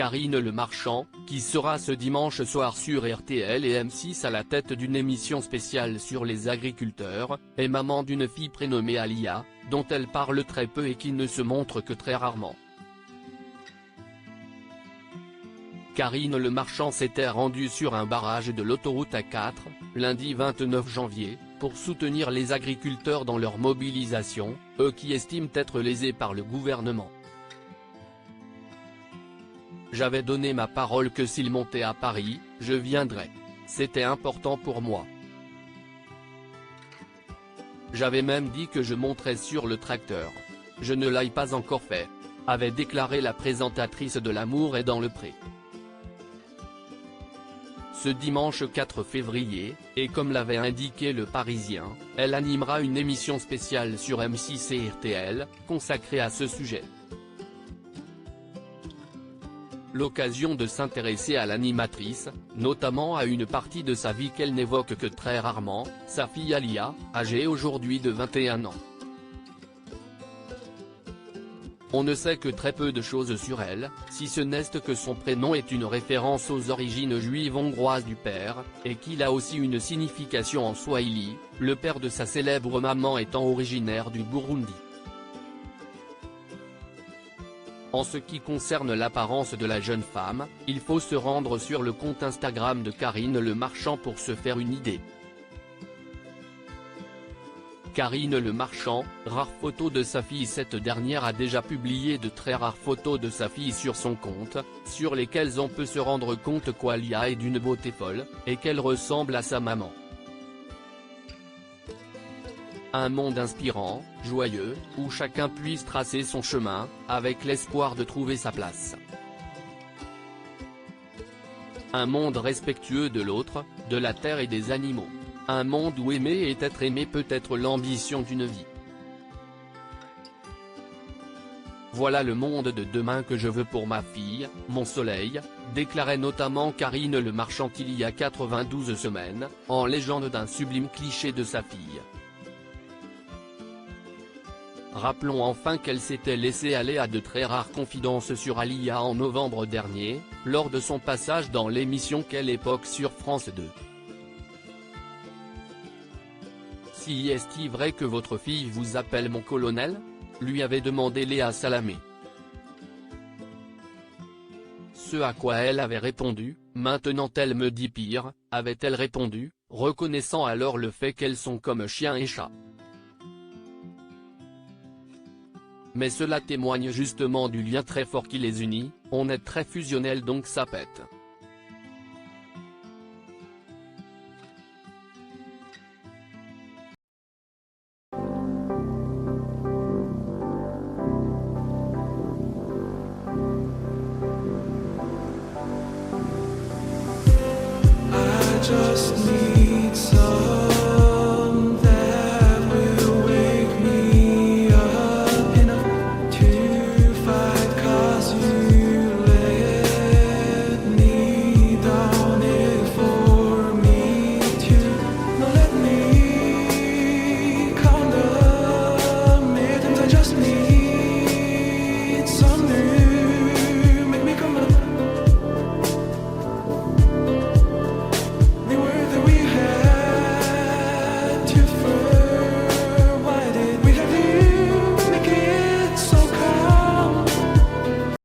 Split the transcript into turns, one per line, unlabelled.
Karine Le Marchand, qui sera ce dimanche soir sur RTL et M6 à la tête d'une émission spéciale sur les agriculteurs, est maman d'une fille prénommée Alia, dont elle parle très peu et qui ne se montre que très rarement. Karine Le Marchand s'était rendue sur un barrage de l'autoroute A4, lundi 29 janvier, pour soutenir les agriculteurs dans leur mobilisation, eux qui estiment être lésés par le gouvernement. J'avais donné ma parole que s'il montait à Paris, je viendrais. C'était important pour moi. J'avais même dit que je monterais sur le tracteur. Je ne l'ai pas encore fait, avait déclaré la présentatrice de L'amour est dans le pré. Ce dimanche 4 février, et comme l'avait indiqué Le Parisien, elle animera une émission spéciale sur M6 et RTL, consacrée à ce sujet. L'occasion de s'intéresser à l'animatrice, notamment à une partie de sa vie qu'elle n'évoque que très rarement, sa fille Alia, âgée aujourd'hui de 21 ans. On ne sait que très peu de choses sur elle, si ce n'est que son prénom est une référence aux origines juives hongroises du père, et qu'il a aussi une signification en swahili, le père de sa célèbre maman étant originaire du Burundi. En ce qui concerne l'apparence de la jeune femme, il faut se rendre sur le compte Instagram de Karine Le Marchand pour se faire une idée. Karine Le Marchand, rare photo de sa fille. Cette dernière a déjà publié de très rares photos de sa fille sur son compte, sur lesquelles on peut se rendre compte qu'Alia est d'une beauté folle, et qu'elle ressemble à sa maman. Un monde inspirant, joyeux, où chacun puisse tracer son chemin, avec l'espoir de trouver sa place. Un monde respectueux de l'autre, de la terre et des animaux. Un monde où aimer et être aimé peut être l'ambition d'une vie. Voilà le monde de demain que je veux pour ma fille, mon soleil, déclarait notamment Karine Le Marchand il y a 92 semaines, en légende d'un sublime cliché de sa fille. Rappelons enfin qu'elle s'était laissée aller à de très rares confidences sur Alia en novembre dernier, lors de son passage dans l'émission Quelle époque sur France 2. Si est-il vrai que votre fille vous appelle mon colonel ? Lui avait demandé Léa Salamé. Ce à quoi elle avait répondu, maintenant elle me dit pire, avait-elle répondu, reconnaissant alors le fait qu'elles sont comme chien et chat. Mais cela témoigne justement du lien très fort qui les unit, on est très fusionnel donc ça pète.